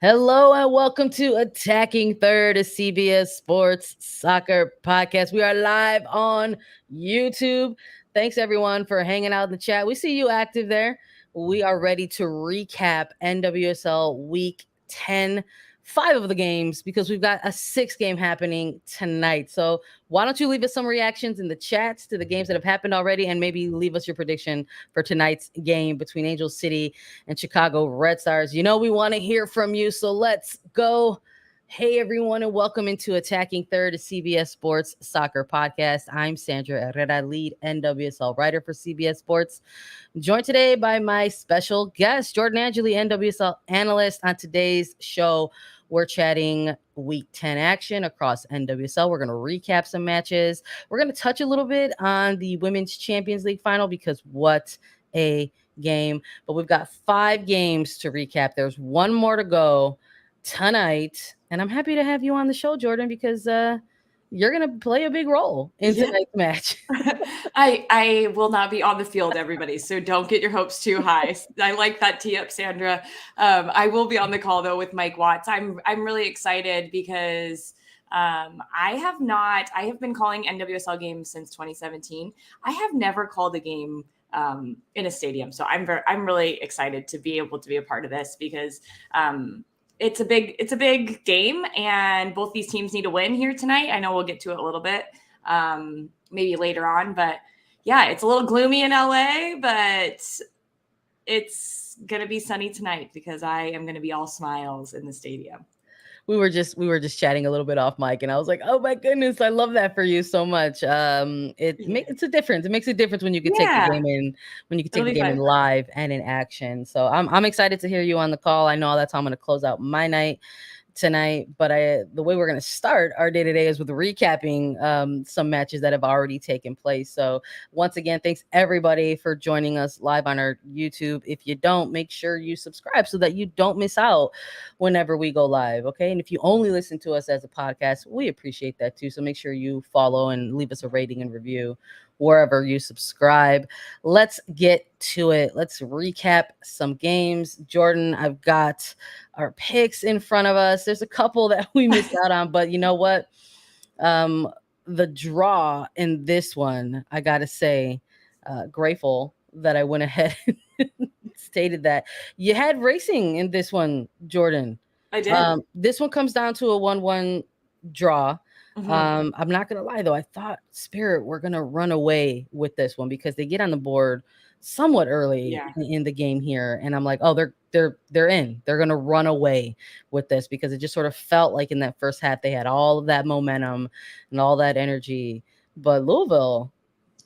Hello and welcome to Attacking Third, a CBS Sports soccer podcast. We are live on YouTube. Thanks everyone for hanging out in the chat. We see you active there. We are ready to recap NWSL Week 10, five of the games, because we've got a sixth game happening tonight. So why don't you leave us some reactions in the chats to the games that have happened already, and maybe leave us your prediction for tonight's game between Angel City and Chicago Red Stars. You know, we want to hear from you, so let's go. Hey, everyone, and welcome into Attacking Third, a CBS Sports soccer podcast. I'm Sandra Herrera, lead NWSL writer for CBS Sports. Joined today by my special guest, Jordan Angeli, NWSL analyst. On today's show, we're chatting Week 10 action across NWSL. We're going to recap some matches. We're going to touch a little bit on the Women's Champions League final, because what a game. But we've got five games to recap. There's one more to go tonight. And I'm happy to have you on the show, Jordan, because you're going to play a big role in tonight's match. I will not be on the field, everybody, so don't get your hopes too high. I like that tee up, Sandra. I will be on the call, though, with Mike Watts. I'm really excited because I have been calling NWSL games since 2017. I have never called a game in a stadium, so I'm really excited to be able to be a part of this, because it's a big game, and both these teams need to win here tonight. I know we'll get to it a little bit maybe later on, but yeah, it's a little gloomy in LA, but it's gonna be sunny tonight because I am gonna be all smiles in the stadium. We were just chatting a little bit off mic, and I was like, "Oh my goodness, I love that for you so much." It's a difference. It makes a difference when you can take the game in, live and in action. So I'm excited to hear you on the call. I know that's how I'm going to close out my night tonight, but the way we're going to start our day to day is with recapping some matches that have already taken place. So once again, thanks everybody for joining us live on our YouTube. If you don't, make sure you subscribe so that you don't miss out whenever we go live. Okay. And if you only listen to us as a podcast, we appreciate that too. So make sure you follow and leave us a rating and review wherever you subscribe. Let's get to it. Let's recap some games. Jordan, I've got our picks in front of us. There's a couple that we missed out on, but you know what? The draw in this one, I gotta say, grateful that I went ahead and stated that. You had racing in this one, Jordan. I did. This one comes down to a 1-1 draw. I'm not gonna lie though, I thought Spirit were gonna run away with this one because they get on the board somewhat early in the game here, and I'm like, oh, they're in. They're gonna run away with this, because it just sort of felt like in that first half they had all of that momentum and all that energy. But Louisville,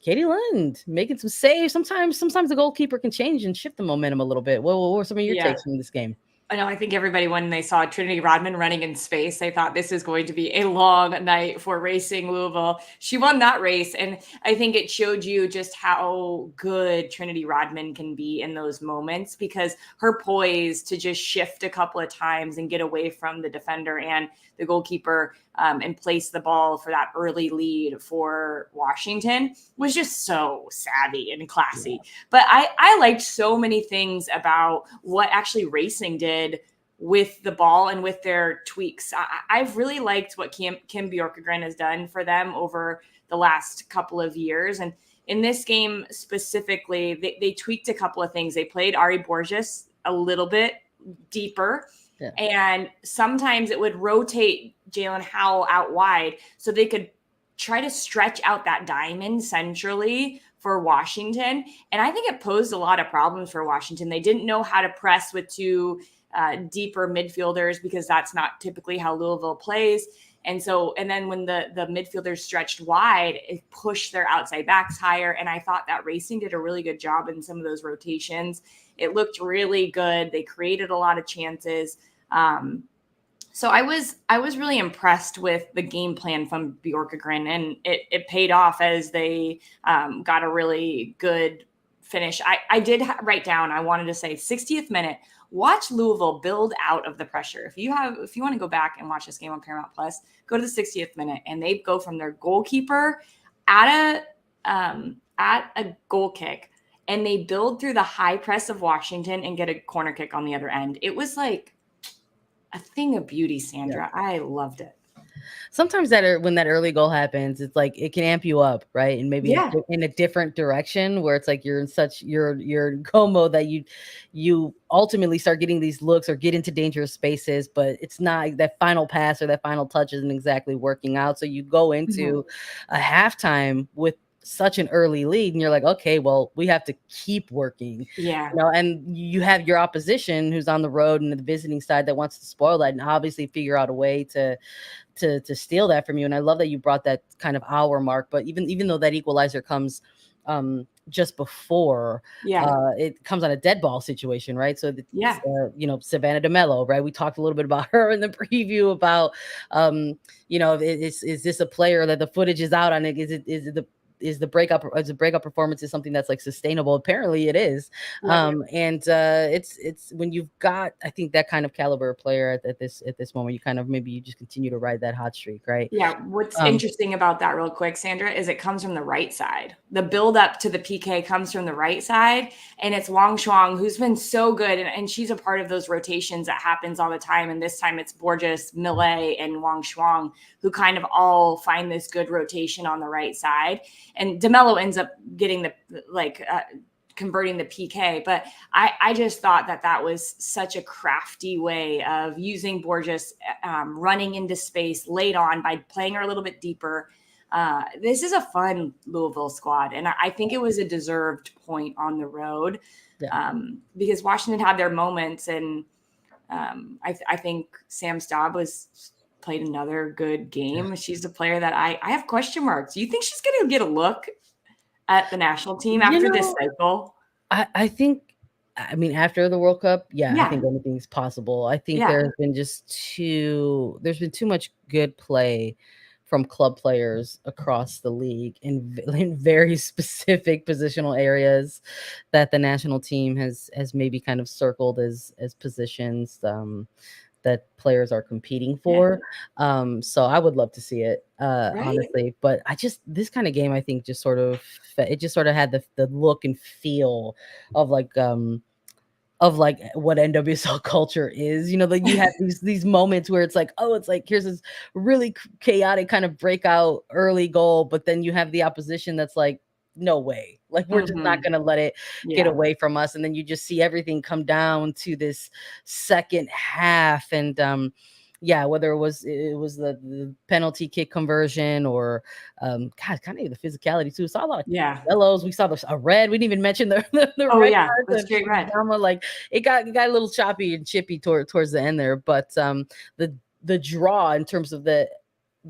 Katie Lind making some saves. Sometimes the goalkeeper can change and shift the momentum a little bit. What were some of your takes from this game? I know. I think everybody, when they saw Trinity Rodman running in space, they thought this is going to be a long night for Racing Louisville. She won that race, and I think it showed you just how good Trinity Rodman can be in those moments, because her poise to just shift a couple of times and get away from the defender and the goalkeeper and place the ball for that early lead for Washington was just so savvy and classy. Yeah. But I liked so many things about what actually Racing did with the ball and with their tweaks. I've really liked what Kim Bjorkegren has done for them over the last couple of years. And in this game specifically, they tweaked a couple of things. They played Ari Borges a little bit deeper. Yeah. And sometimes it would rotate Jalen Howell out wide so they could try to stretch out that diamond centrally for Washington. And I think it posed a lot of problems for Washington. They didn't know how to press with two deeper midfielders, because that's not typically how Louisville plays. And then when the midfielders stretched wide, it pushed their outside backs higher. And I thought that Racing did a really good job in some of those rotations. It looked really good. They created a lot of chances. So I was really impressed with the game plan from Bjorkegren, and it paid off as they got a really good finish. I did write down, I wanted to say 60th minute, watch Louisville build out of the pressure. If you want to go back and watch this game on Paramount Plus, go to the 60th minute, and they go from their goalkeeper at a goal kick, and they build through the high press of Washington and get a corner kick on the other end. It was like a thing of beauty, Sandra. Yeah. I loved it. Sometimes when that early goal happens, it's like it can amp you up, right? And maybe in a different direction where it's like you're in such you're in go mode that you ultimately start getting these looks or get into dangerous spaces, but it's not that final pass or that final touch isn't exactly working out. So you go into a halftime with such an early lead and you're like, okay, well, we have to keep working. Yeah. And you have your opposition who's on the road and the visiting side that wants to spoil that and obviously figure out a way to steal that from you. And I love that you brought that kind of hour mark, but even though that equalizer comes just before it comes on a dead ball situation, right? So Savannah DeMello, right? We talked a little bit about her in the preview about is this a player that the footage is out on? Is the breakup performance is something that's like sustainable? Apparently it is. It's when you've got, I think, that kind of caliber player at this moment, you kind of maybe you just continue to ride that hot streak, right? Yeah. What's interesting about that real quick, Sandra, is it comes from the right side. The build up to the PK comes from the right side, and it's Wang Shuang, who's been so good. And she's a part of those rotations that happens all the time. And this time it's Borges, Millet, and Wang Shuang who kind of all find this good rotation on the right side. And DeMello ends up getting converting the PK. But I just thought that was such a crafty way of using Borges running into space late on by playing her a little bit deeper. This is a fun Louisville squad. And I think it was a deserved point on the road because Washington had their moments. And I think Sam Staub played another good game. Yeah. She's a player that I have question marks. Do you think she's going to get a look at the national team after this cycle? I think, after the World Cup, I think anything's possible. I think there's been too much good play from club players across the league in very specific positional areas that the national team has maybe kind of circled as positions that players are competing for. So I would love to see it, honestly. But this kind of game, I think, just sort of had the look and feel of like what NWSL culture is. You have these moments where it's like, oh, it's like here's this really chaotic kind of breakout early goal, but then you have the opposition that's like, no way, like we're just not going to let it get away from us. And then you just see everything come down to this second half. And whether it was the penalty kick conversion or kind of the physicality too. Saw a lot of yellows. We saw a red. We didn't even mention the red cards. The straight red. Like it got a little choppy and chippy towards the end there. But the draw in terms of the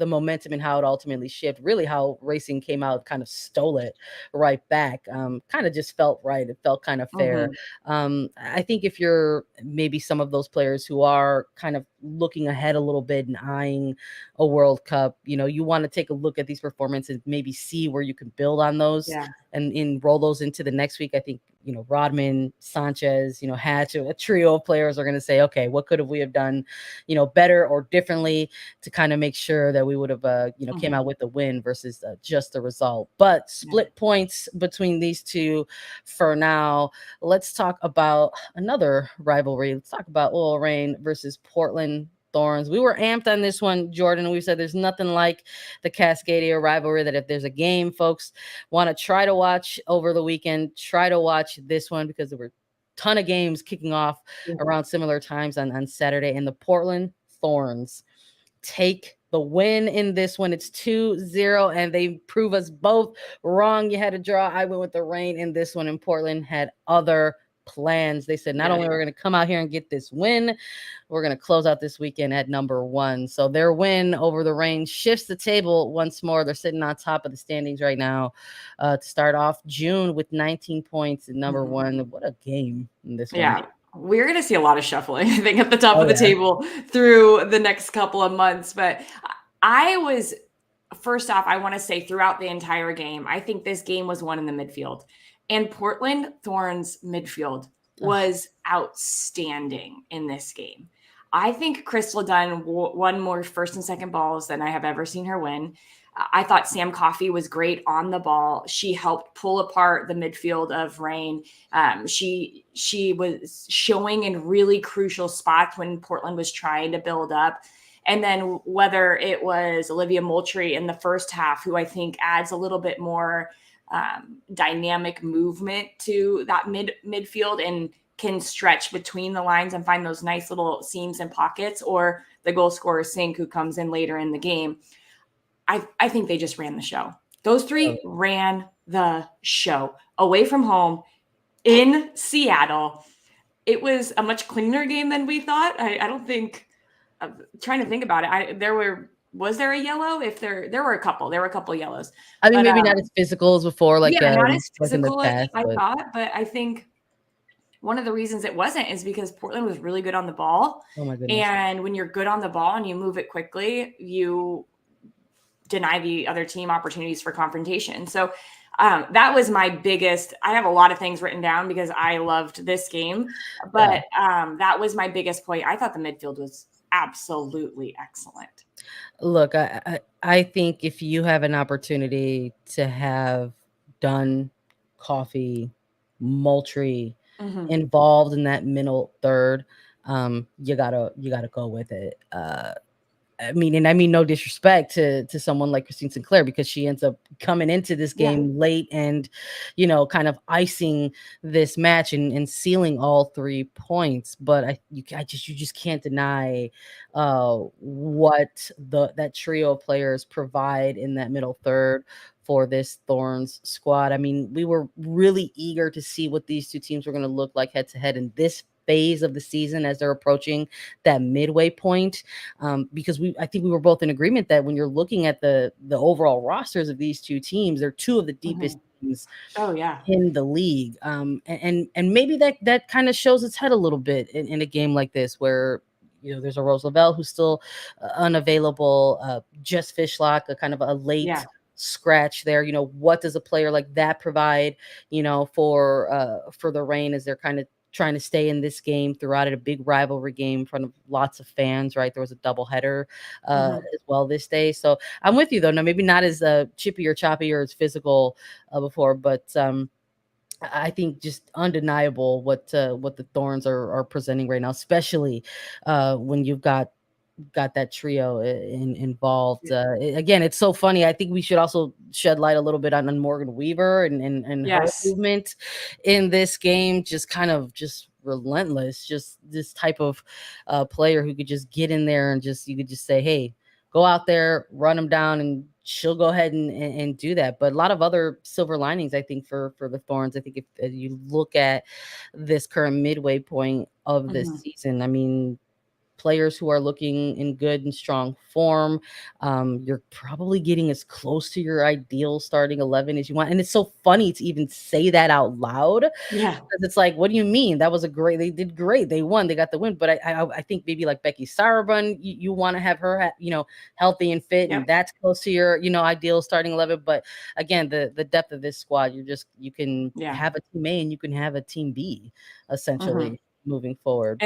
momentum and how it ultimately shifted, really how racing came out, kind of stole it right back. Kind of just felt right. It felt kind of fair. I think if you're maybe some of those players who are kind of looking ahead a little bit and eyeing a World Cup, you want to take a look at these performances, maybe see where you can build on those and roll those into the next week. I think, Rodman, Sanchez, Hatch, a trio of players are going to say, okay, what could we have done, better or differently to kind of make sure that we would have, came out with the win versus just the result. But split points between these two for now. Let's talk about another rivalry. Let's talk about Oil Rain versus Portland Thorns. We were amped on this one, Jordan. We said there's nothing like the Cascadia rivalry, that if there's a game folks want to try to watch over the weekend, try to watch this one, because there were a ton of games kicking off around similar times on Saturday. And the Portland Thorns take the win in this one. It's 2-0, and they prove us both wrong. You had a draw. I went with the Rain in this one, and Portland had other plans. They said, not only we're going to come out here and get this win, we're going to close out this weekend at number 1. So their win over the Rain shifts the table once more. They're sitting on top of the standings right now to start off June with 19 points at number 1. What a game in this one. We're going to see a lot of shuffling, I think, at the top of the table through the next couple of months. But first off, I want to say throughout the entire game, I think this game was won in the midfield. And Portland Thorns midfield was outstanding in this game. I think Crystal Dunn won more first and second balls than I have ever seen her win. I thought Sam Coffey was great on the ball. She helped pull apart the midfield of Reign. She was showing in really crucial spots when Portland was trying to build up. And then whether it was Olivia Moultrie in the first half, who I think adds a little bit more dynamic movement to that midfield and can stretch between the lines and find those nice little seams and pockets, or the goal scorer Sink, who comes in later in the game. I think they just ran the show. Those three ran the show away from home in Seattle. It was a much cleaner game than we thought. I don't think, I'm trying to think about it. Was there a yellow? If there were a couple yellows. I mean, maybe not as physical as before, not as like in the physical past, I thought, but I think one of the reasons it wasn't is because Portland was really good on the ball. Oh my goodness. And when you're good on the ball and you move it quickly, you deny the other team opportunities for confrontation. So that was my biggest. I have a lot of things written down because I loved this game, but that was my biggest point. I thought the midfield was absolutely excellent. Look, I think if you have an opportunity to have Dunn, Coffey, Moultrie involved in that middle third, you gotta go with it. I mean no disrespect to someone like Christine Sinclair, because she ends up coming into this game late and, kind of icing this match and sealing all 3 points. But you just can't deny what that trio of players provide in that middle third for this Thorns squad. I mean, we were really eager to see what these two teams were going to look like head to head in this phase of the season as they're approaching that midway point, because I think we were both in agreement that when you're looking at the overall rosters of these two teams, they're two of the deepest teams in the league, and maybe that kind of shows its head a little bit in a game like this where there's a Rose Lavelle who's still unavailable, Jess Fishlock, a kind of a late scratch there. What does a player like that provide for the Reign as they're kind of trying to stay in this game throughout it, a big rivalry game in front of lots of fans, right? There was a doubleheader as well this day. So I'm with you though. Now, maybe not as chippy or choppy or as physical before, but I think just undeniable what the Thorns are presenting right now, especially when you've got that trio involved. Again, it's so funny. I think we should also shed light a little bit on Morgan Weaver and her movement in this game. Just kind of just relentless. Just this type of player who could just get in there and you could just say, hey, go out there, run them down, and she'll go ahead and do that. But a lot of other silver linings, I think, for the Thorns. I think if you look at this current midway point of this season, I mean, players who are looking in good and strong form. You're probably getting as close to your ideal starting 11 as you want. And it's so funny to even say that out loud. Yeah. Because it's like, what do you mean? They did great. They won. They got the win. But I think maybe like Becky Sarabun, you want to have her, healthy and fit. And that's close to your, ideal starting 11. But again, the depth of this squad, you can have a team A and you can have a team B, essentially. Moving forward.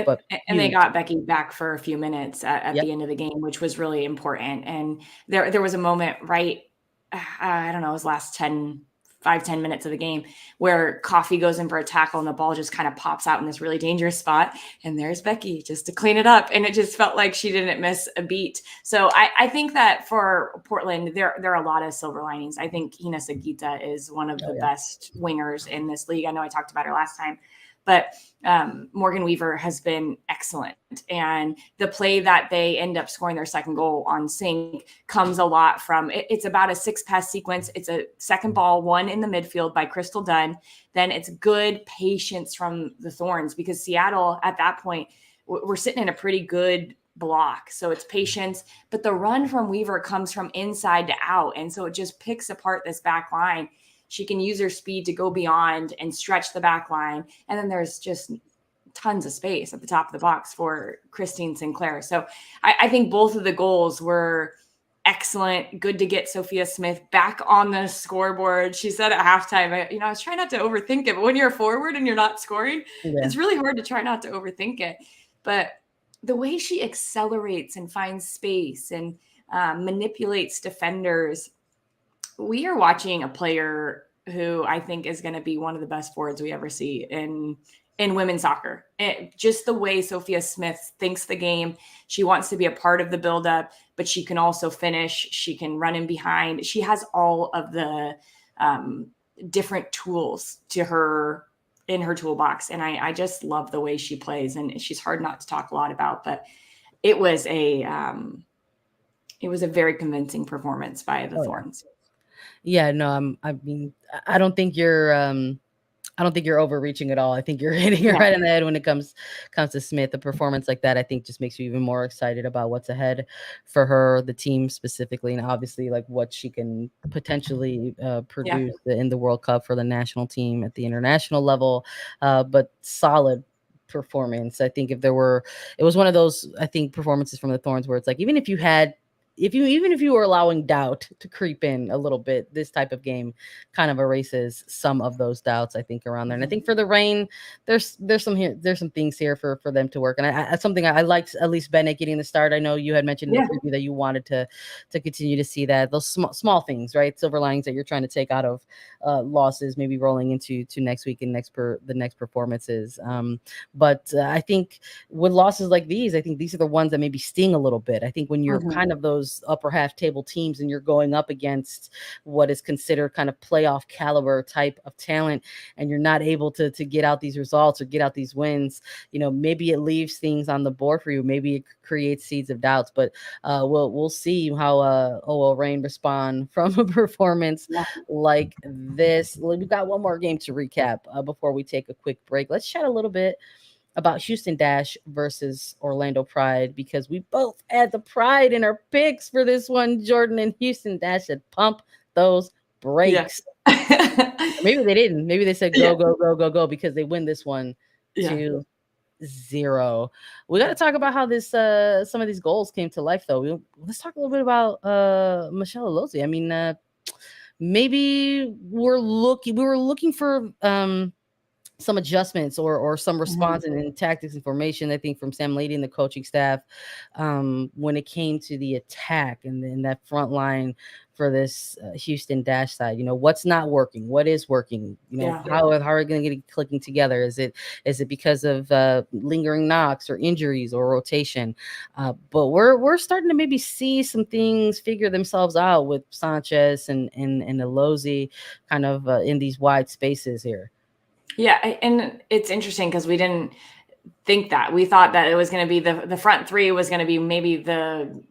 And they got Becky back for a few minutes at the end of the game, which was really important. And there was a moment I don't know, it was last 5-10 minutes of the game where Coffey goes in for a tackle and the ball just kind of pops out in this really dangerous spot. And there's Becky just to clean it up. And it just felt like she didn't miss a beat. So I think that for Portland, there are a lot of silver linings. I think Hina Sagita is one of the best wingers in this league. I know I talked about her last time. But Morgan Weaver has been excellent. And the play that they end up scoring their second goal on Sink comes a lot from, it's about a 6-pass sequence. It's a second ball, one in the midfield by Crystal Dunn. Then it's good patience from the Thorns, because Seattle at that point, we're sitting in a pretty good block. So it's patience. But the run from Weaver comes from inside to out. And so it just picks apart this back line. She can use her speed to go beyond and stretch the back line. And then there's just tons of space at the top of the box for Christine Sinclair. So I think both of the goals were excellent. Good to get Sophia Smith back on the scoreboard. She said at halftime, I was trying not to overthink it, but when you're a forward and you're not scoring, it's really hard to try not to overthink it. But the way she accelerates and finds space and manipulates defenders, We are watching a player who I think is going to be one of the best forwards we ever see in women's soccer. Just the way Sophia Smith thinks the game. She wants to be a part of the buildup, but she can also finish. She can run in behind. She has all of the different tools to her in her toolbox. And I just love the way she plays. And she's hard not to talk a lot about, but it was a very convincing performance by the Thorns. Yeah, no, I mean, I don't think you're overreaching at all. I think you're hitting it right in the head when it comes to Smith. A performance like that, I think, just makes you even more excited about what's ahead for her, the team specifically, and obviously like what she can potentially produce in the World Cup for the national team at the international level. But solid performance. I think it was one of those, I think, performances from the Thorns where it's like, even if you were allowing doubt to creep in a little bit, this type of game kind of erases some of those doubts, I think, around there. And I think for the Reign, there's some things here for them to work. And something I liked, at least Bennett getting the start. I know you had mentioned in the preview that you wanted to continue to see that, those small things, right? Silver linings that you're trying to take out of losses, maybe rolling into next week and the next performances. But I think with losses like these, I think these are the ones that maybe sting a little bit. I think when you're kind of those upper half table teams and you're going up against what is considered kind of playoff caliber type of talent, and you're not able to get out these results or get out these wins, maybe it leaves things on the board for you. Maybe it creates seeds of doubts, but we'll see how OL Reign respond from a performance like this. We've got one more game to recap before we take a quick break. Let's chat a little bit about Houston Dash versus Orlando Pride, because we both had the Pride in our picks for this one. Jordan and Houston Dash said pump those brakes. Maybe they didn't. Maybe they said go because they win this one 2-0. We got to talk about how this some of these goals came to life, though. Let's talk a little bit about Michelle Alozzi. I mean, maybe we were looking for some adjustments or some response in tactics and formation, I think, from Sam Lady and the coaching staff when it came to the attack and then that front line for this Houston Dash side. What's not working? What is working? How are we going to get it clicking together? Is it because of lingering knocks or injuries or rotation? But we're starting to maybe see some things figure themselves out with Sanchez and Alozzi kind of in these wide spaces here. Yeah, and it's interesting because we didn't think that. We thought that it was going to be the front three was going to be maybe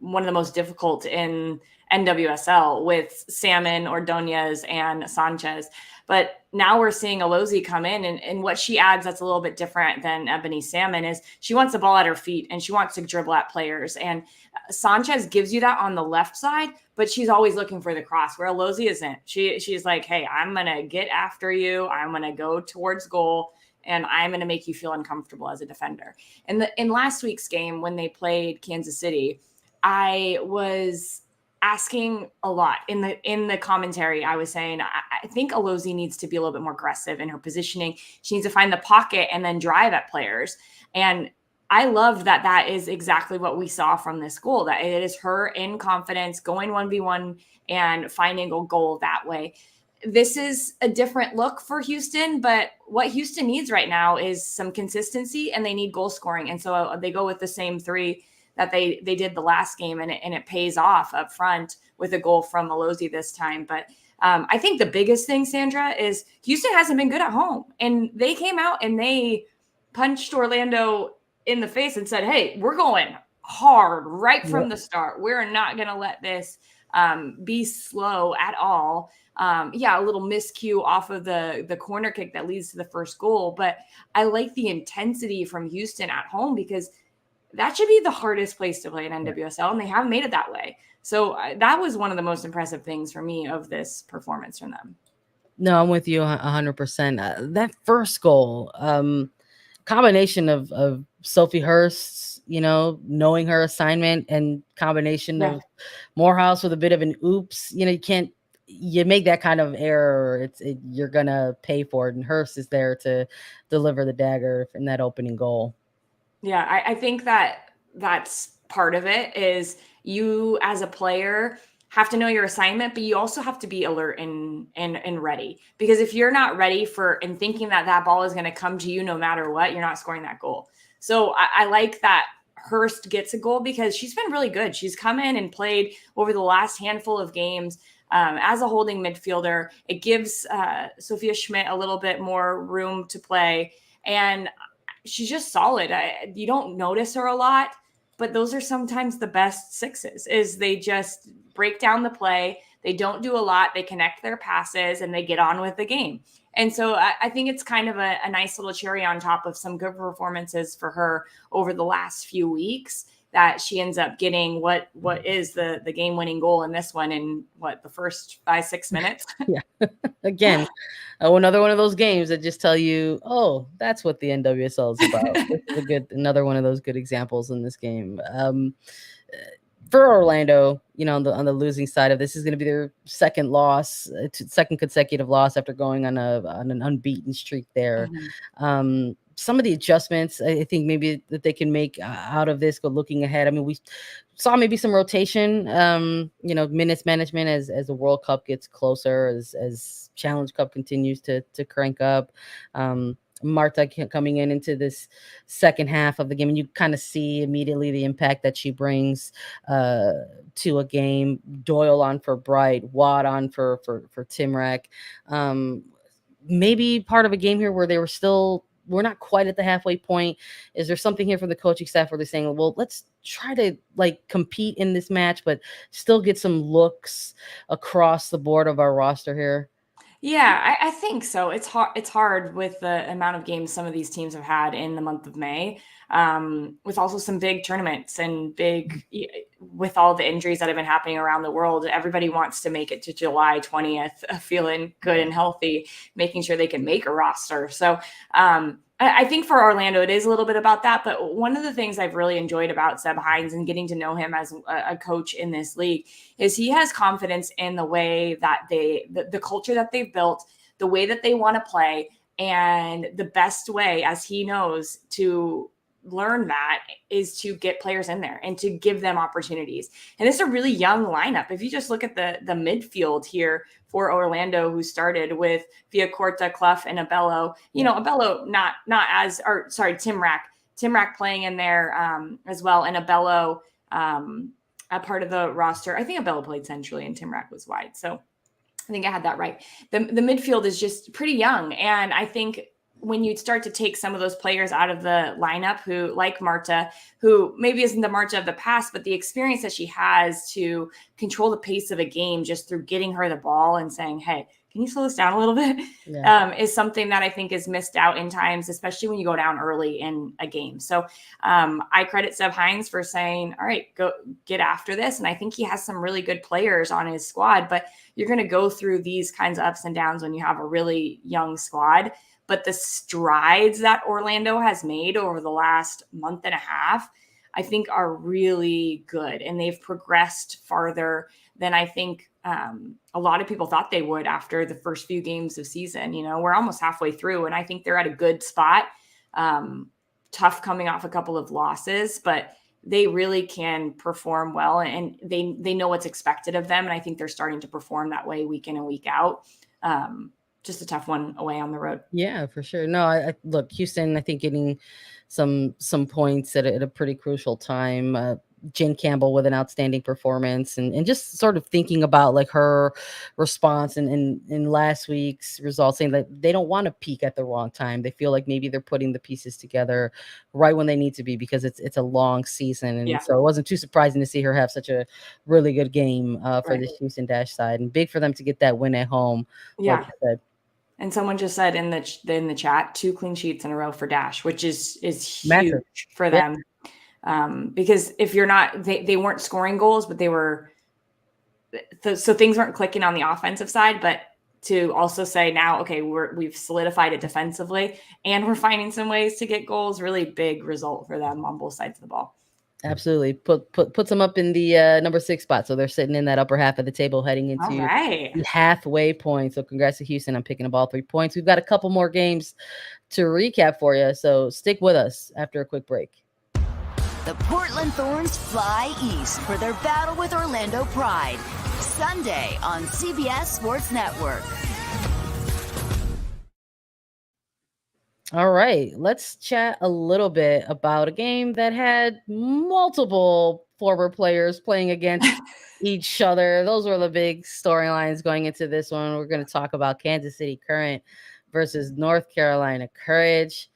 one of the most difficult in NWSL with Salmon, Ordonez, and Sanchez. But now we're seeing Alozzi come in, and what she adds that's a little bit different than Ebony Salmon is she wants the ball at her feet and she wants to dribble at players. And Sanchez gives you that on the left side, but she's always looking for the cross, where Alozzi isn't. She's like, hey, I'm going to get after you. I'm going to go towards goal, and I'm going to make you feel uncomfortable as a defender. And in last week's game, when they played Kansas City, I was asking a lot in the commentary. I was saying, I think Alozzi needs to be a little bit more aggressive in her positioning. She needs to find the pocket and then drive at players. And I love that is exactly what we saw from this goal, that it is her in confidence, going 1v1 and finding a goal that way. This is a different look for Houston, but what Houston needs right now is some consistency, and they need goal scoring. And so they go with the same three that they did the last game, and it pays off up front with a goal from Alozzi this time. But I think the biggest thing, Sandra, is Houston hasn't been good at home, and they came out and they punched Orlando in the face and said, hey, we're going hard right from the start. We're not going to let this be slow at all. A little miscue off of the corner kick that leads to the first goal. But I like the intensity from Houston at home, because that should be the hardest place to play in NWSL, and they haven't made it that way. So that was one of the most impressive things for me of this performance from them. No, I'm with you 100%. That first goal, combination of Sophie Hurst, knowing her assignment, and combination of Morehouse with a bit of an oops. You make that kind of error, you're gonna pay for it. And Hurst is there to deliver the dagger in that opening goal. Yeah, I think that's part of it, is you as a player have to know your assignment, but you also have to be alert and ready. Because if you're not ready and thinking that ball is going to come to you no matter what, you're not scoring that goal. So I like that Hurst gets a goal because she's been really good. She's come in and played over the last handful of games as a holding midfielder. It gives Sophia Schmidt a little bit more room to play, and she's just solid. You don't notice her a lot, but those are sometimes the best sixes, is they just break down the play. They don't do a lot. They connect their passes and they get on with the game. And so I think it's kind of a nice little cherry on top of some good performances for her over the last few weeks, that she ends up getting what is the game-winning goal in this one in the first 5-6 minutes. Yeah. Again, another one of those games that just tell you, oh, that's what the NWSL is about. This is another one of those good examples in this game. For Orlando, on the losing side of this, is going to be their second consecutive loss after going on an unbeaten streak there. Mm-hmm. Some of the adjustments I think maybe that they can make out of this, looking ahead. I mean, we saw maybe some rotation, minutes management as the World Cup gets closer, as Challenge Cup continues to crank up. Marta coming into this second half of the game, and you kind of see immediately the impact that she brings to a game. Doyle on for Bright, Watt on for Timrak. Maybe part of a game here where we're not quite at the halfway point. Is there something here from the coaching staff where they're saying, well, let's try to compete in this match, but still get some looks across the board of our roster here? Yeah, I think so. It's hard with the amount of games some of these teams have had in the month of May, with also some big tournaments and with all the injuries that have been happening around the world. Everybody wants to make it to July 20th feeling good and healthy, making sure they can make a roster. So I think for Orlando, it is a little bit about that. But one of the things I've really enjoyed about Seb Hines and getting to know him as a coach in this league is he has confidence in the way that the culture that they've built, the way that they want to play, and the best way, as he knows, to learn that is to get players in there and to give them opportunities. And it's a really young lineup. If you just look at the midfield here for Orlando, who started with Villacorta, Clough, and Abello, Abello Timrak playing in there as well, and Abello a part of the roster. I think Abello played centrally and Timrak was wide. So I think I had that right. The midfield is just pretty young. And I think when you start to take some of those players out of the lineup, who, like Marta, who maybe isn't the Marta of the past, but the experience that she has to control the pace of a game just through getting her the ball and saying, hey, can you slow this down a little bit? Yeah. Is something that I think is missed out in times, especially when you go down early in a game. So I credit Seb Hines for saying, all right, go get after this. And I think he has some really good players on his squad, but you're going to go through these kinds of ups and downs when you have a really young squad. But the strides that Orlando has made over the last month and a half, I think are really good. And they've progressed farther than I think a lot of people thought they would after the first few games of season. We're almost halfway through, and I think they're at a good spot. Tough coming off a couple of losses, but they really can perform well, and they know what's expected of them. And I think they're starting to perform that way week in and week out. Just a tough one away on the road. Yeah, for sure. No, I look, Houston, I think getting some points at a pretty crucial time. Jen Campbell with an outstanding performance, and just sort of thinking about her response in last week's results, saying that they don't want to peak at the wrong time. They feel like maybe they're putting the pieces together right when they need to be, because it's a long season. And so it wasn't too surprising to see her have such a really good game for the Houston Dash side, and big for them to get that win at home. Yeah. Like I said. And someone just said in the chat, 2 clean sheets in a row for Dash, which is huge massive for them. Yeah. Because if you're not, they weren't scoring goals, but they were, so things weren't clicking on the offensive side. But to also say now, okay, we've solidified it defensively, and we're finding some ways to get goals. Really big result for them on both sides of the ball. Absolutely. Puts them up in the number 6 spot. So they're sitting in that upper half of the table heading into the halfway point. So congrats to Houston on picking up all 3 points. We've got a couple more games to recap for you. So stick with us after a quick break. The Portland Thorns fly east for their battle with Orlando Pride. Sunday on CBS Sports Network. All right, let's chat a little bit about a game that had multiple former players playing against each other. Those were the big storylines going into this one. We're going to talk about Kansas City Current versus North Carolina Courage.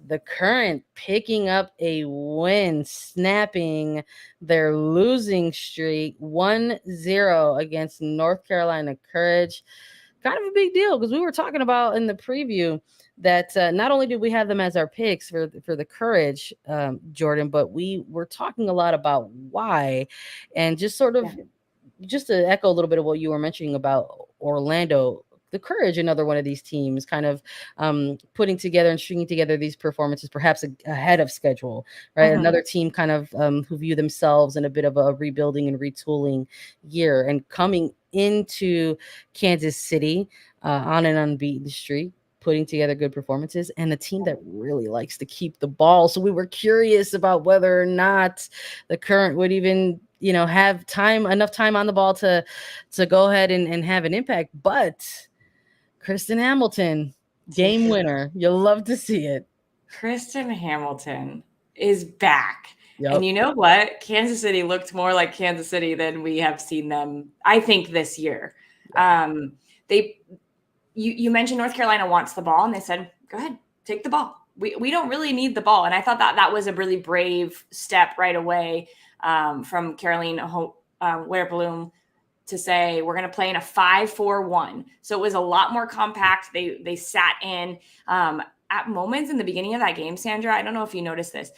The Current picking up a win, snapping their losing streak 1-0 against North Carolina Courage. Kind of a big deal because we were talking about in the preview that not only did we have them as our picks for the Courage, Jordan, but we were talking a lot about why, and just sort of just to echo a little bit of what you were mentioning about Orlando. The Courage, another one of these teams, kind of putting together and stringing together these performances, perhaps ahead of schedule, right? Another team kind of who view themselves in a bit of a rebuilding and retooling year, and coming into Kansas City on an unbeaten streak, putting together good performances, and a team that really likes to keep the ball. So we were curious about whether or not the Current would even, have enough time on the ball to go ahead and have an impact. But Kristen Hamilton, game winner. You'll love to see it. Kristen Hamilton is back. Yep. And you know what? Kansas City looked more like Kansas City than we have seen them, I think, this year. You mentioned North Carolina wants the ball, and they said, go ahead, take the ball. We don't really need the ball. And I thought that was a really brave step right away from Caroline Ware-Bloom to say, we're going to play in a 5-4-1. So it was a lot more compact. They sat in at moments in the beginning of that game, Sandra, I don't know if you noticed this,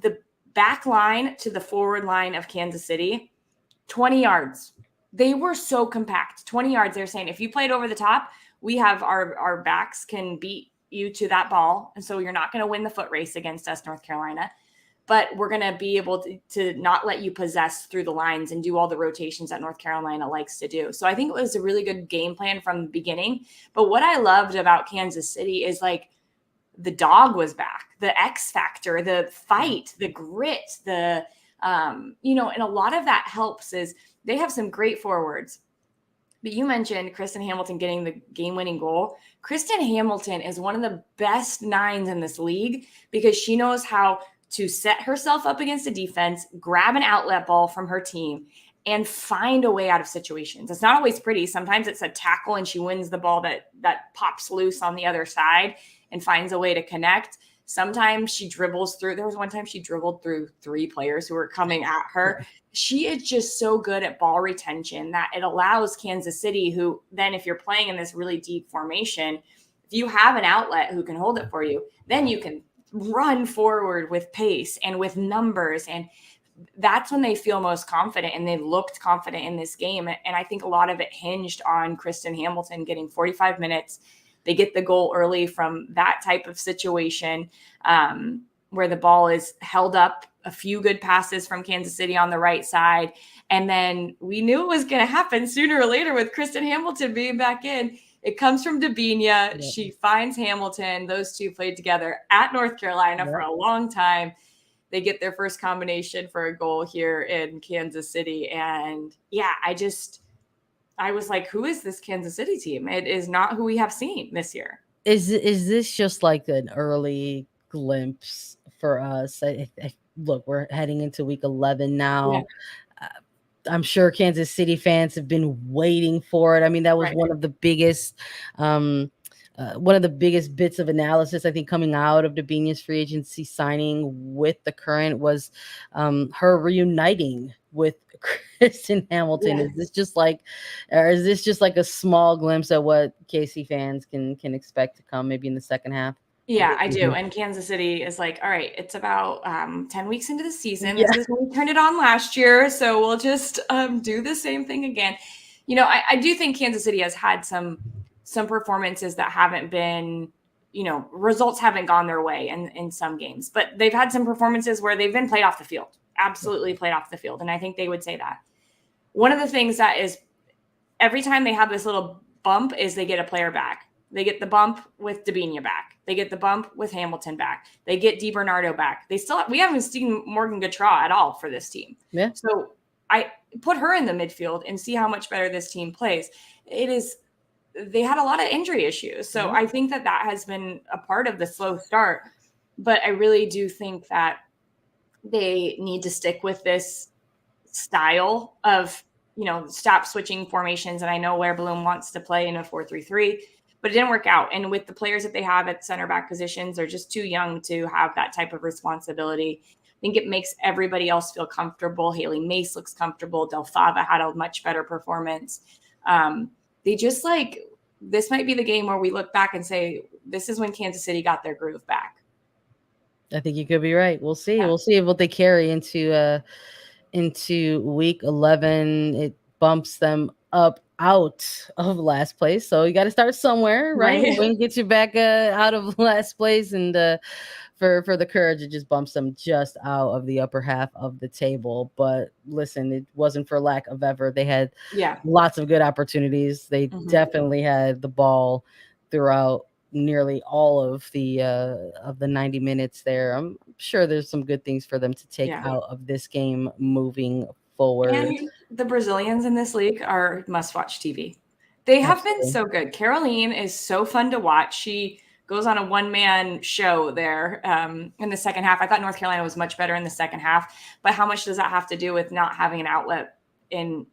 the back line to the forward line of Kansas City, 20 yards. They were so compact, 20 yards. They're saying, if you played over the top, we have our backs can beat you to that ball. And so you're not going to win the foot race against us, North Carolina, but we're going to be able to not let you possess through the lines and do all the rotations that North Carolina likes to do. So I think it was a really good game plan from the beginning. But what I loved about Kansas City is like the dog was back, the X factor, the fight, the grit, and a lot of that helps is they have some great forwards. But you mentioned Kristen Hamilton getting the game-winning goal. Kristen Hamilton is one of the best nines in this league because she knows how to set herself up against a defense, grab an outlet ball from her team, and find a way out of situations. It's not always pretty. Sometimes it's a tackle and she wins the ball that pops loose on the other side and finds a way to connect. Sometimes she dribbles through. There was one time she dribbled through 3 players who were coming at her. She is just so good at ball retention that it allows Kansas City, who then if you're playing in this really deep formation, if you have an outlet who can hold it for you, then you can run forward with pace and with numbers. And that's when they feel most confident, and they looked confident in this game. And I think a lot of it hinged on Kristen Hamilton getting 45 minutes. They get the goal early from that type of situation where the ball is held up, a few good passes from Kansas City on the right side. And then we knew it was going to happen sooner or later with Kristen Hamilton being back in. It comes from Dabinia. Yep. She finds Hamilton. Those two played together at North Carolina for a long time. They get their first combination for a goal here in Kansas City. And yeah, I was like, who is this Kansas City team? It is not who we have seen this year. Is this just like an early glimpse for us? Look, we're heading into week 11 now. Yeah. I'm sure Kansas City fans have been waiting for it. I mean, that was one of the biggest bits of analysis, I think, coming out of Dabinia's free agency signing with the Current was her reuniting with Kristen Hamilton. Yeah. Is this just like a small glimpse at what KC fans can expect to come maybe in the second half? Yeah, I do. And Kansas City is like, all right, it's about 10 weeks into the season. Yeah. This is when we turned it on last year. So we'll just do the same thing again. I do think Kansas City has had some performances that haven't been, results haven't gone their way in some games. But they've had some performances where they've been played off the field, absolutely played off the field. And I think they would say that. One of the things that is every time they have this little bump is they get a player back. They get the bump with Dabinia back. They get the bump with Hamilton back. They get DiBernardo back. We haven't seen Morgan Gautrat at all for this team. Yeah. So put her in the midfield and see how much better this team plays. They had a lot of injury issues. So I think that has been a part of the slow start, but I really do think that they need to stick with this style of, stop switching formations. And I know where Bloom wants to play in a 4-3-3, but it didn't work out. And with the players that they have at center back positions, they're just too young to have that type of responsibility. I think it makes everybody else feel comfortable. Haley Mace looks comfortable. Del Fava had a much better performance. They just this might be the game where we look back and say, this is when Kansas City got their groove back. I think you could be right. We'll see. Yeah. We'll see what they carry into week 11. It bumps them up out of last place. So you got to start somewhere, right? Win gets you back out of last place, and for the Courage, it just bumps them just out of the upper half of the table. But listen, it wasn't for lack of effort. They had lots of good opportunities. They definitely had the ball throughout nearly all of the 90 minutes there. I'm sure there's some good things for them to take out of this game moving forward. And the Brazilians in this league are must-watch TV. They have been so good. Caroline is so fun to watch. She goes on a one-man show there in the second half. I thought North Carolina was much better in the second half, but how much does that have to do with not having an outlet in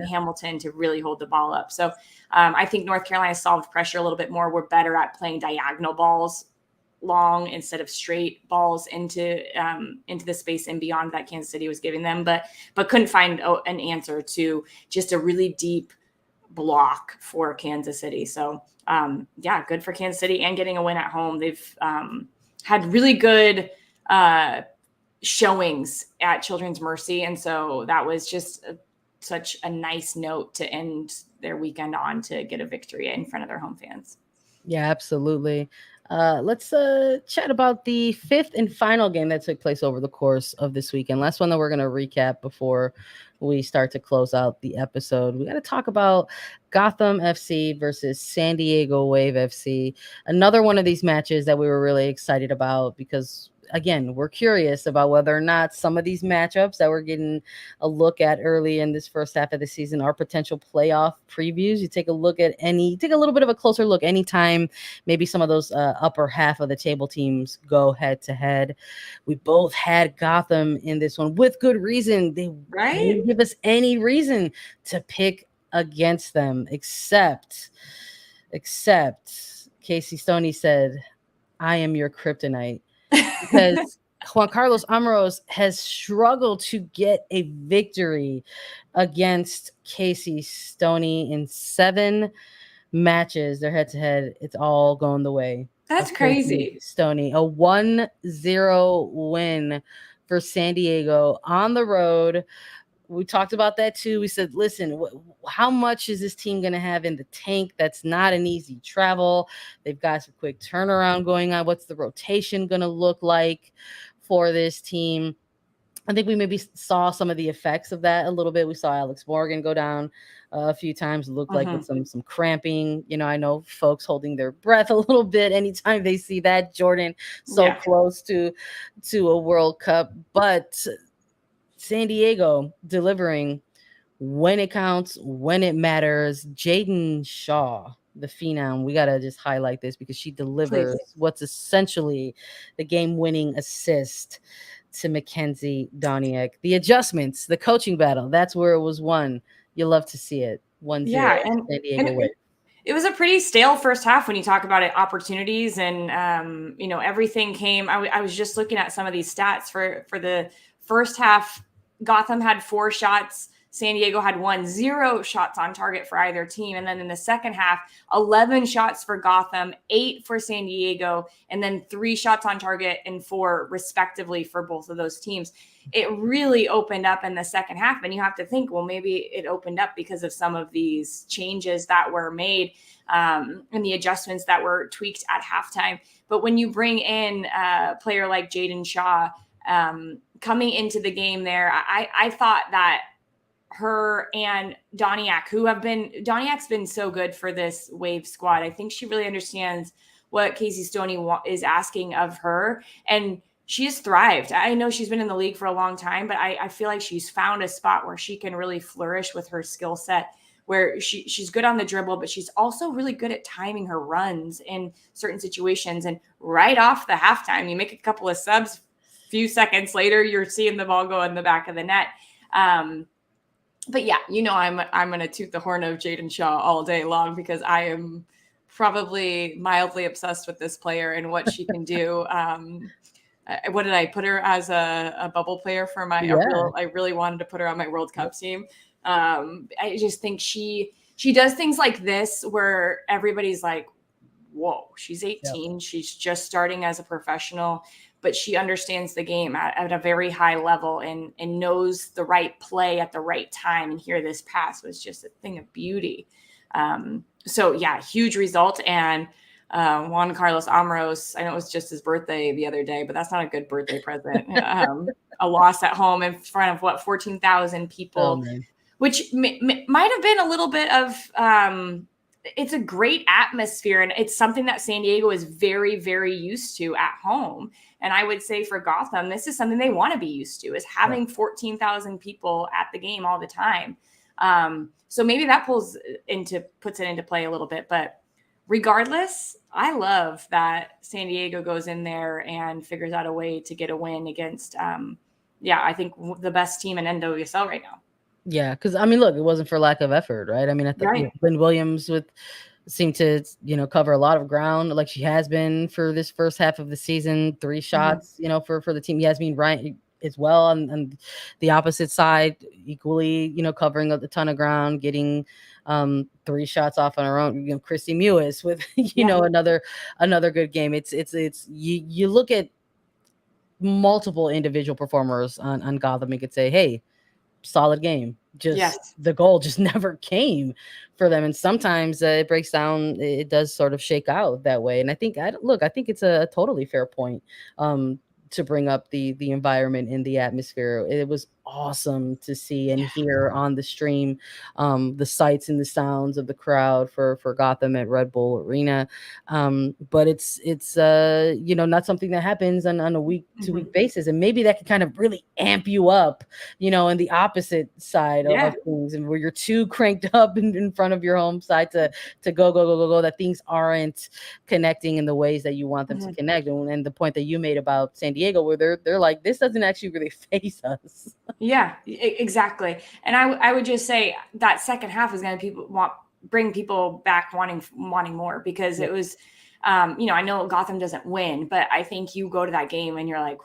Hamilton to really hold the ball up? So I think North Carolina solved pressure a little bit more. We're better at playing diagonal balls long instead of straight balls into the space and beyond that Kansas City was giving them, but couldn't find an answer to just a really deep block for Kansas City. So good for Kansas City and getting a win at home. They've had really good showings at Children's Mercy, and so that was just such a nice note to end their weekend on, to get a victory in front of their home fans. Yeah, absolutely. Let's chat about the fifth and final game that took place over the course of this weekend. Last one that we're going to recap before we start to close out the episode. We got to talk about Gotham FC versus San Diego Wave FC. Another one of these matches that we were really excited about because, again, we're curious about whether or not some of these matchups that we're getting a look at early in this first half of the season are potential playoff previews. You take a little bit of a closer look anytime maybe some of those upper half of the table teams go head to head. We both had Gotham in this one with good reason. They didn't give us any reason to pick against them, except Casey Stoney said, "I am your kryptonite." Because Juan Carlos Amaros has struggled to get a victory against Casey Stoney in 7 matches. They're head-to-head. It's all going the way. That's crazy. Stoney, a 1-0 win for San Diego on the road. We talked about that too. We said, listen, how much is this team going to have in the tank? That's not an easy travel. They've got some quick turnaround going on. What's the rotation going to look like for this team? I think we maybe saw some of the effects of that a little bit. We saw Alex Morgan go down a few times. It looked like with some cramping. I know folks holding their breath a little bit anytime they see that. Jordan so close to a World Cup. But San Diego delivering when it counts, when it matters. Jaden Shaw, the phenom, we got to just highlight this because she delivers what's essentially the game-winning assist to Mackenzie Doniak. The adjustments, the coaching battle, that's where it was won. You love to see it. 1-0 San Diego Wave. It was a pretty stale first half when you talk about it, opportunities and, everything came. I was just looking at some of these stats for the first half. Gotham had 4 shots. San Diego had 1, 0 shots on target for either team. And then in the second half, 11 shots for Gotham, 8 for San Diego, and then 3 shots on target and 4 respectively for both of those teams. It really opened up in the second half. And you have to think, well, maybe it opened up because of some of these changes that were made and the adjustments that were tweaked at halftime. But when you bring in a player like Jaden Shaw coming into the game there, I thought that her and Doniak's been so good for this Wave squad. I think she really understands what Casey Stoney is asking of her. And she has thrived. I know she's been in the league for a long time, but I feel like she's found a spot where she can really flourish with her skill set, where she's good on the dribble, but she's also really good at timing her runs in certain situations. And right off the halftime, you make a couple of subs, few seconds later, you're seeing the ball go in the back of the net. But yeah, I'm going to toot the horn of Jaden Shaw all day long, because I am probably mildly obsessed with this player and what she can do. What did I put her as a bubble player for my? I really wanted to put her on my World Cup team. I just think she does things like this where everybody's like, "Whoa, she's 18. Yep. She's just starting as a professional, but she understands the game at a very high level and knows the right play at the right time." And here, this pass was just a thing of beauty. So yeah, huge result. And Juan Carlos Amros, I know it was just his birthday the other day, but that's not a good birthday present. A loss at home in front of 14,000 people, which might have been a little bit of, it's a great atmosphere. And it's something that San Diego is very, very used to at home. And I would say for Gotham, this is something they want to be used to, is having 14,000 people at the game all the time. So maybe that puts it into play a little bit, but regardless, I love that San Diego goes in there and figures out a way to get a win against, I think the best team in NWSL right now. Yeah, because I mean, look, it wasn't for lack of effort, right? I mean, I thought Lynn Williams seemed to, cover a lot of ground, like she has been for this first half of the season. 3 shots, for the team. Yasmin Bryant as well on the opposite side, equally, covering a ton of ground, getting 3 shots off on her own. Christy Mewis with another good game. It's you look at multiple individual performers on Gotham, you could say, hey, solid game. The goal just never came for them, and sometimes it breaks down. It does sort of shake out that way, and I think it's a totally fair point to bring up the environment and the atmosphere. It was awesome to see and hear on the stream the sights and the sounds of the crowd for Gotham at Red Bull Arena. But it's not something that happens on a week to week basis, and maybe that can kind of really amp you up, in the opposite side of things, and where you're too cranked up in front of your home side to go, that things aren't connecting in the ways that you want them to connect. And the point that you made about San Diego, where they're like, this doesn't actually really face us. Yeah, exactly. And I would just say that second half is going to bring people back wanting more, because it was, I know Gotham doesn't win, but I think you go to that game and you're like,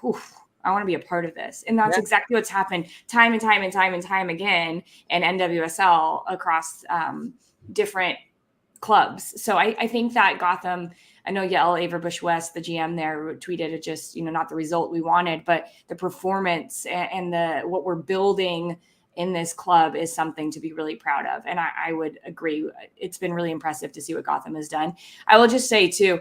I want to be a part of this. And that's exactly what's happened time and time again in NWSL across different clubs. So I think that Gotham, I know Yael Averbuch-West, the GM there, tweeted it, just, not the result we wanted, but the performance and what we're building in this club is something to be really proud of. And I would agree. It's been really impressive to see what Gotham has done. I will just say too,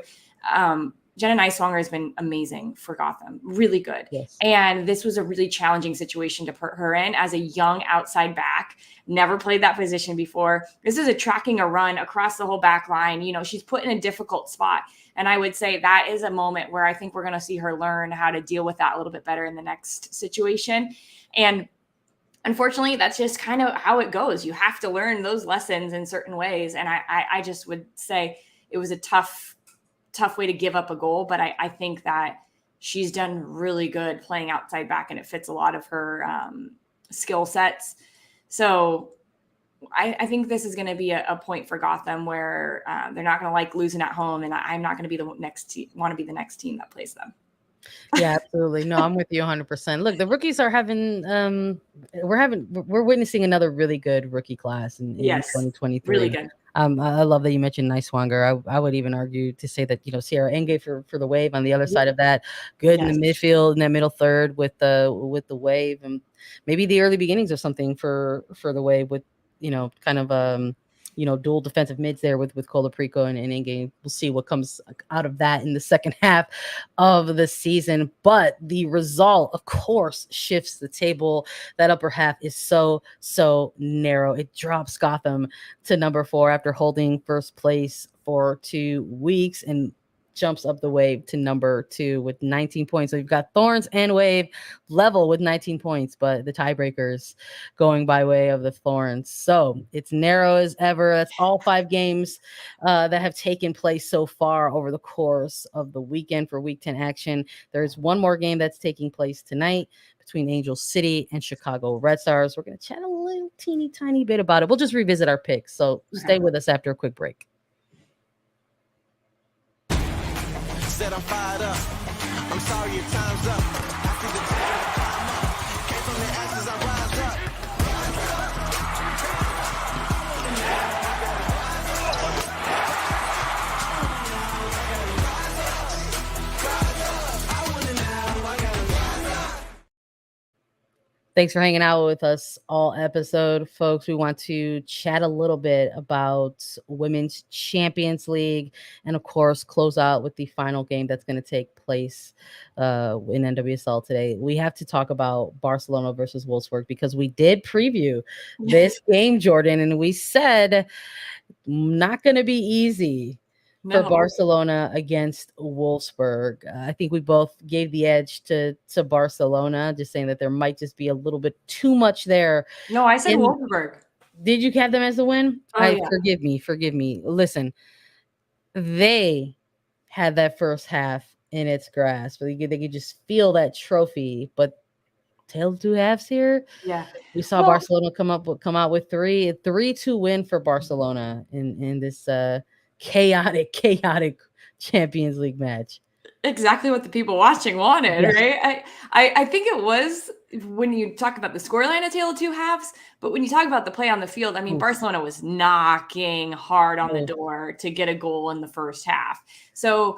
Jenna Neiswanger has been amazing for Gotham, really good. Yes. And this was a really challenging situation to put her in as a young outside back, never played that position before. This is tracking a run across the whole back line. She's put in a difficult spot. And I would say that is a moment where I think we're going to see her learn how to deal with that a little bit better in the next situation. And unfortunately, that's just kind of how it goes. You have to learn those lessons in certain ways. And I just would say it was a tough way to give up a goal, but I think that she's done really good playing outside back, and it fits a lot of her skill sets. So I think this is going to be a point for Gotham where they're not going to like losing at home, and I'm not going to be the next team that plays them. Yeah, absolutely. No, I'm with you 100%. Look, the rookies are having, we're witnessing another really good rookie class in 2023. Really good. I love that you mentioned Neiswanger. I would even argue to say that, Sierra Enge for the Wave on the other side of that, good in the midfield, in that middle third with the Wave, and maybe the early beginnings of something for the Wave with, kind of dual defensive mids there with Colaprico and Enge. We'll see what comes out of that in the second half of the season. But the result, of course, shifts the table. That upper half is so narrow. It drops Gotham to number 4 after holding first place for 2 weeks. And jumps up the Wave to number 2 with 19 points. So you've got Thorns and Wave level with 19 points, but the tiebreakers going by way of the Thorns. So it's narrow as ever. That's all 5 games that have taken place so far over the course of the weekend for Week 10 action. There's one more game that's taking place tonight between Angel City and Chicago Red Stars. We're going to chat a little teeny tiny bit about it. We'll just revisit our picks. So stay with us after a quick break. Said I'm fired up. I'm sorry your time's up. After the time up. Came from the ashes, I rise up. Thanks for hanging out with us all episode, folks. We want to chat a little bit about Women's Champions League and, of course, close out with the final game that's going to take place in NWSL today. We have to talk about Barcelona versus Wolfsburg because we did preview this game, Jordan, and we said not going to be easy for Barcelona against Wolfsburg. I think we both gave the edge to Barcelona, just saying that there might just be a little bit too much there. No, I said Wolfsburg. Did you have them as the win? Yeah. Forgive me. Listen, they had that first half in its grasp. They could just feel that trophy, but tale of two halves here. Yeah. We saw Barcelona come out with 3-2 win for Barcelona in this chaotic Champions League match. Exactly what the people watching wanted, right? I think it was when you talk about the scoreline a tale of two halves, but when you talk about the play on the field, I mean, Barcelona was knocking hard on the door to get a goal in the first half. So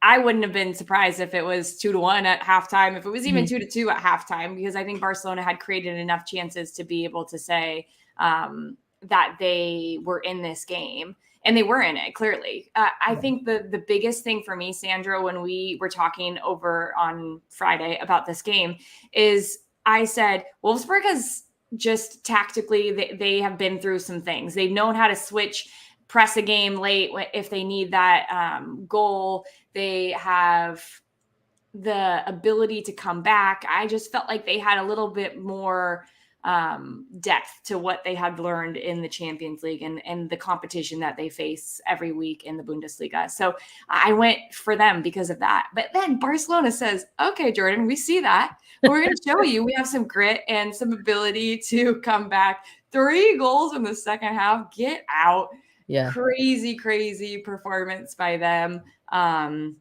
I wouldn't have been surprised if it was 2-1 at halftime, if it was even 2-2 at halftime, because I think Barcelona had created enough chances to be able to say that they were in this game. And they were in it, clearly. I think the biggest thing for me, Sandra, when we were talking over on Friday about this game is I said, Wolfsburg has just tactically, they have been through some things. They've known how to switch, press a game late if they need that goal. They have the ability to come back. I just felt like they had a little bit more depth to what they had learned in the Champions League and the competition that they face every week in the Bundesliga. So I went for them because of that. But then Barcelona says, okay, Jordan, we see that. We're going to show you we have some grit and some ability to come back. 3 goals in the second half. Get out. Yeah. Crazy performance by them. I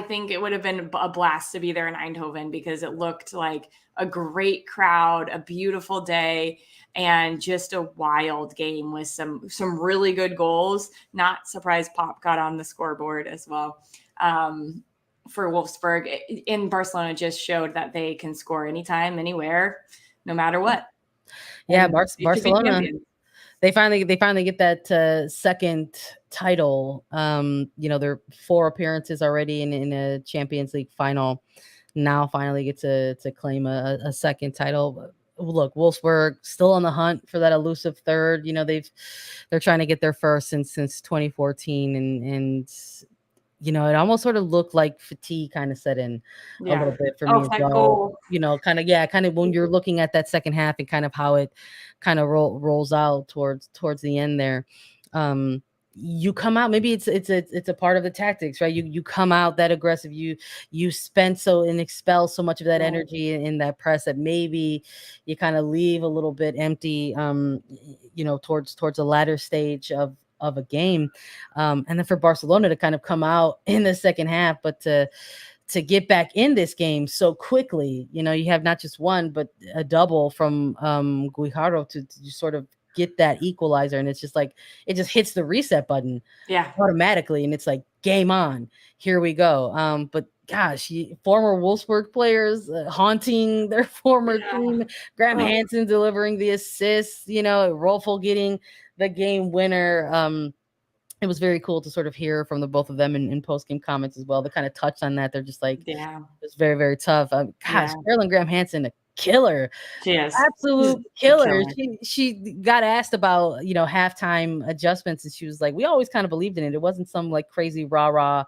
think it would have been a blast to be there in Eindhoven because it looked like a great crowd, a beautiful day, and just a wild game with some really good goals. Not surprised Pop got on the scoreboard as well for Wolfsburg. In Barcelona just showed that they can score anytime, anywhere, no matter what. Yeah, Barcelona. They finally get that second title. They're 4 appearances already in a Champions League final. Now finally get to claim a second title. Look, Wolfsburg still on the hunt for that elusive third. They're trying to get their first since 2014, and it almost sort of looked like fatigue kind of set in a little bit for me as well. Kind of when you're looking at that second half and kind of how it kind of rolls out towards the end there. You come out, maybe it's a part of the tactics, right? You come out that aggressive, you spend and expel so much of that energy in that press that maybe you kind of leave a little bit empty towards the latter stage of a game. And then for Barcelona to kind of come out in the second half, but to get back in this game so quickly, you have not just one, but a double from Guijarro to sort of get that equalizer. And it's just like, it just hits the reset button automatically. And it's like, game on, here we go. But gosh, former Wolfsburg players haunting their former team, Graham Hansen delivering the assists, Rolfo getting the game winner. It was very cool to sort of hear from the both of them in post-game comments as well. They kind of touched on that. They're just like, it's very, very tough. Caroline Graham Hansen, killer. She is. Absolute She's a killer. She got asked about, halftime adjustments, and she was like, we always kind of believed in it. It wasn't some like crazy rah-rah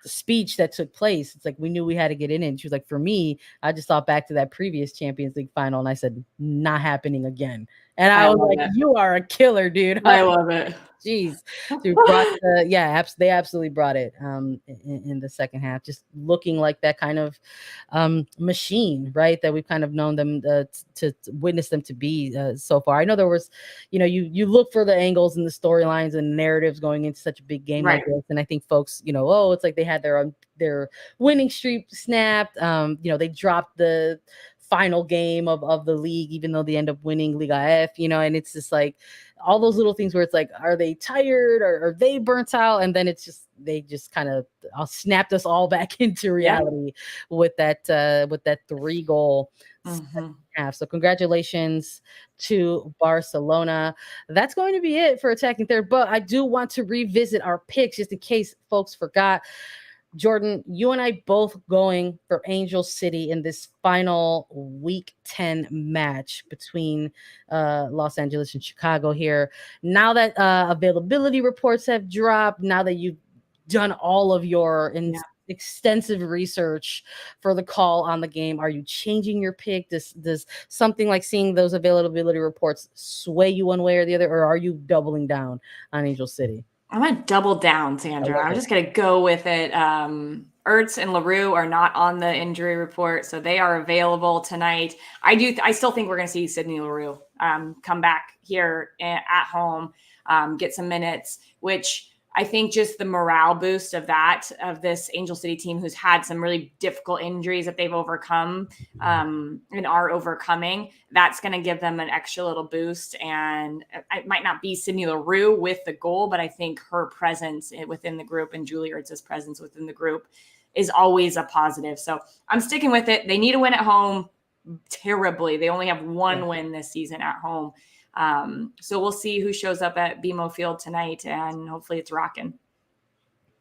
speech that took place. It's like we knew we had to get in it. And she was like, for me, I just thought back to that previous Champions League final, and I said, not happening again. And I was like, you are a killer, dude. I love it. Jeez, they absolutely brought it in the second half, just looking like that kind of machine, right? That we've kind of known them to witness them to be so far. I know there was, you look for the angles and the storylines and narratives going into such a big game like this, and I think folks, it's like they had their winning streak snapped. They dropped the final game of the league, even though they end up winning Liga F, and it's just like all those little things where it's like, are they tired or are they burnt out? And then they just kind of snapped us all back into reality with that 3-goal half. So congratulations to Barcelona. That's going to be it for Attacking Third, but I do want to revisit our picks just in case folks forgot. Jordan, you and I both going for Angel City in this final week 10 match between Los Angeles and Chicago here. Now that availability reports have dropped, now that you've done all of your extensive research for the call on the game, are you changing your pick? Does something like seeing those availability reports sway you one way or the other, or are you doubling down on Angel City? I'm going to double down, Sandra. I'm just going to go with it. Ertz and LaRue are not on the injury report, so they are available tonight. I still think we're going to see Sydney LaRue come back here at home, get some minutes, which I think just the morale boost of this Angel City team who's had some really difficult injuries that they've overcome and are overcoming, that's going to give them an extra little boost. And it might not be Sydney LaRue with the goal, but I think her presence within the group and Julie Ertz's presence within the group is always a positive. So I'm sticking with it. They need a win at home terribly. They only have one win this season at home. So we'll see who shows up at BMO Field tonight, and hopefully it's rocking.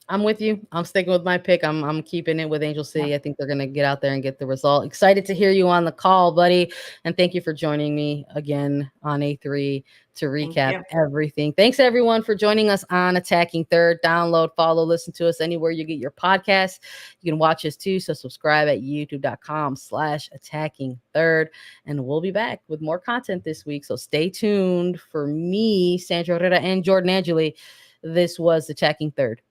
I'm with you. I'm sticking with my pick. I'm keeping it with Angel City. I think they're going to get out there and get the result. Excited to hear you on the call, buddy. And thank you for joining me again on A3 to recap everything. Thanks everyone for joining us on Attacking Third. Download, follow, listen to us anywhere you get your podcasts. You can watch us too. So subscribe at youtube.com/Attacking Third. And we'll be back with more content this week. So stay tuned. For me, Sandra Herrera and Jordan Angeli, this was Attacking Third.